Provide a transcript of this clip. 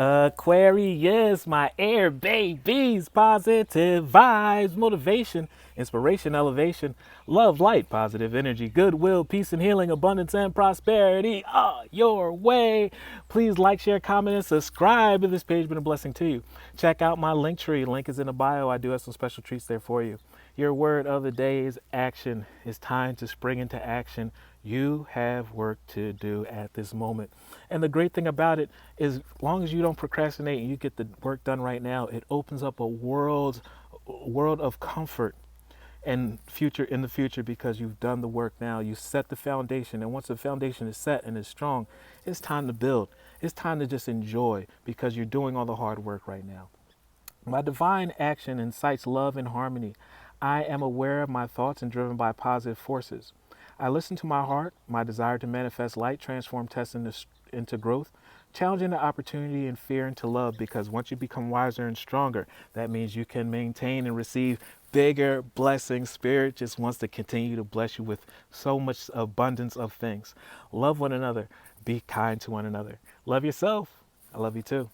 Aquarius, my air babies, positive vibes, motivation, inspiration, elevation, love, light, positive energy, goodwill, peace and healing, abundance and prosperity your way. Please like, share, comment, and subscribe if this page has been a blessing to you. Check out my LinkTree. Link is in the bio. I do have some special treats there for you. Your word of the day is action. It's time to spring into action. You have work to do at this moment. And the great thing about it is, as long as you don't procrastinate and you get the work done right now, it opens up a world of comfort and future in the future, because you've done the work now. You set the foundation, and once the foundation is set and is strong, it's time to build. It's time to just enjoy, because you're doing all the hard work right now. My divine action incites love and harmony. I am aware of my thoughts and driven by positive forces. I listen to my heart, my desire to manifest light, transform tests into growth, challenging the opportunity and fear into love, because once you become wiser and stronger, that means you can maintain and receive bigger blessings. Spirit just wants to continue to bless you with so much abundance of things. Love one another. Be kind to one another. Love yourself. I love you too.